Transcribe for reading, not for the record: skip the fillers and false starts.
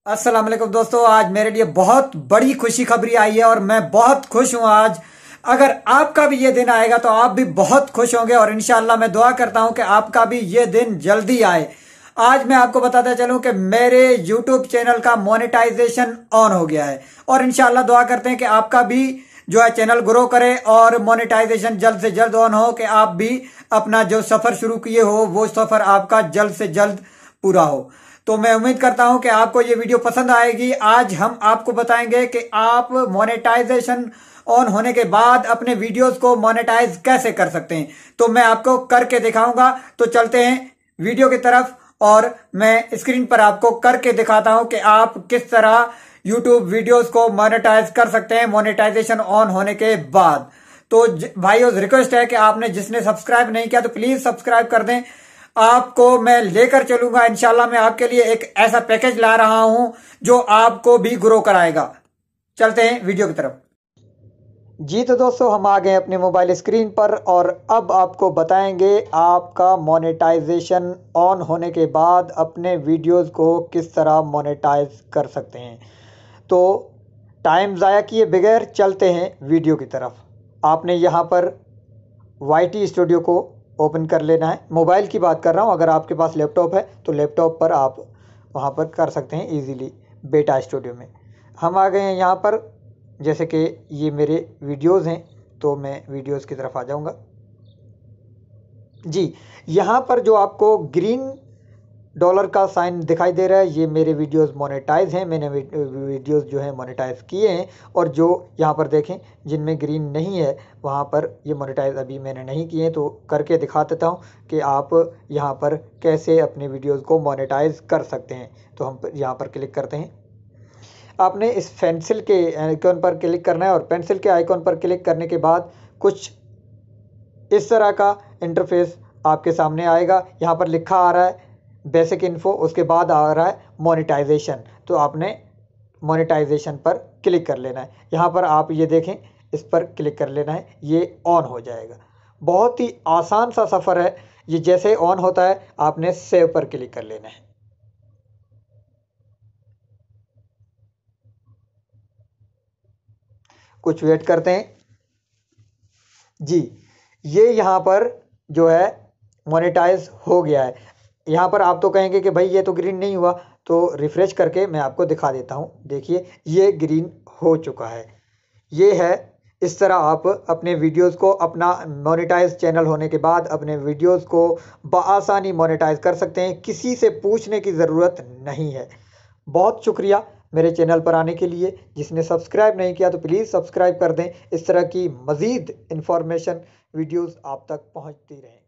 अस्सलाम वालेकुम दोस्तों, आज मेरे लिए बहुत बड़ी खुशी खबरी आई है और मैं बहुत खुश हूं आज। अगर आपका भी ये दिन आएगा तो आप भी बहुत खुश होंगे और इंशाल्लाह मैं दुआ करता हूं कि आपका भी ये दिन जल्दी आए। आज मैं आपको बताता चलूं कि मेरे YouTube चैनल का मोनेटाइजेशन ऑन हो गया है और इंशाल्लाह दुआ करते हैं कि आपका भी जो है चैनल ग्रो करे और मोनेटाइजेशन जल्द से जल्द ऑन हो, कि आप भी अपना जो सफर शुरू किए हो वो सफर आपका जल्द से जल्द पूरा हो। तो मैं उम्मीद करता हूं कि आपको ये वीडियो पसंद आएगी। आज हम आपको बताएंगे कि आप मोनेटाइजेशन ऑन होने के बाद अपने वीडियोस को मोनेटाइज कैसे कर सकते हैं। तो मैं आपको करके दिखाऊंगा। तो चलते हैं वीडियो की तरफ और मैं स्क्रीन पर आपको करके दिखाता हूं कि आप किस तरह यूट्यूब वीडियोस को मोनेटाइज कर सकते हैं मोनेटाइजेशन ऑन होने के बाद। तो भाइयों, रिक्वेस्ट है कि आपने जिसने सब्सक्राइब नहीं किया तो प्लीज सब्सक्राइब कर दें। आपको मैं लेकर चलूंगा इंशाल्लाह। मैं आपके लिए एक ऐसा पैकेज ला रहा हूं जो आपको भी ग्रो कराएगा। चलते हैं वीडियो की तरफ। जी तो दोस्तों, हम आ गए अपने मोबाइल स्क्रीन पर और अब आपको बताएंगे आपका मोनेटाइजेशन ऑन होने के बाद अपने वीडियोस को किस तरह मोनेटाइज कर सकते हैं। तो टाइम ज़ाया किए बगैर चलते हैं वीडियो की तरफ। आपने यहाँ पर YT स्टूडियो को ओपन कर लेना है। मोबाइल की बात कर रहा हूँ, अगर आपके पास लैपटॉप है तो लैपटॉप पर आप वहाँ पर कर सकते हैं इजीली। बेटा स्टूडियो में हम आ गए हैं यहाँ पर। जैसे कि ये मेरे वीडियोस हैं तो मैं वीडियोस की तरफ आ जाऊँगा। जी, यहाँ पर जो आपको ग्रीन डॉलर का साइन दिखाई दे रहा है, ये मेरे वीडियोस मोनेटाइज हैं। मैंने वीडियोस जो है मोनेटाइज किए हैं और जो यहाँ पर देखें जिनमें ग्रीन नहीं है वहाँ पर ये मोनेटाइज अभी मैंने नहीं किए हैं। तो करके दिखा देता हूँ कि आप यहाँ पर कैसे अपने वीडियोस को मोनेटाइज कर सकते हैं। तो हम यहाँ पर क्लिक करते हैं। आपने इस पेंसिल के आइकॉन पर क्लिक करना है और पेंसिल के आइकॉन पर क्लिक करने के बाद कुछ इस तरह का इंटरफेस आपके सामने आएगा। यहाँ पर लिखा आ रहा है बेसिक इन्फो, उसके बाद आ रहा है मोनेटाइजेशन। तो आपने मोनेटाइजेशन पर क्लिक कर लेना है। यहाँ पर आप ये देखें, इस पर क्लिक कर लेना है, ये ऑन हो जाएगा। बहुत ही आसान सा सफ़र है। ये जैसे ऑन होता है आपने सेव पर क्लिक कर लेना है। कुछ वेट करते हैं। जी, ये यहाँ पर जो है मोनेटाइज हो गया है। यहाँ पर आप तो कहेंगे कि भाई ये तो ग्रीन नहीं हुआ, तो रिफ़्रेश करके मैं आपको दिखा देता हूँ। देखिए ये ग्रीन हो चुका है। ये है, इस तरह आप अपने वीडियोस को, अपना मोनेटाइज चैनल होने के बाद अपने वीडियोस को बआसानी मोनेटाइज कर सकते हैं। किसी से पूछने की ज़रूरत नहीं है। बहुत शुक्रिया मेरे चैनल पर आने के लिए। जिसने सब्सक्राइब नहीं किया तो प्लीज़ सब्सक्राइब कर दें। इस तरह की मज़ीद इन्फॉर्मेशन वीडियोस आप तक पहुंचती रहें।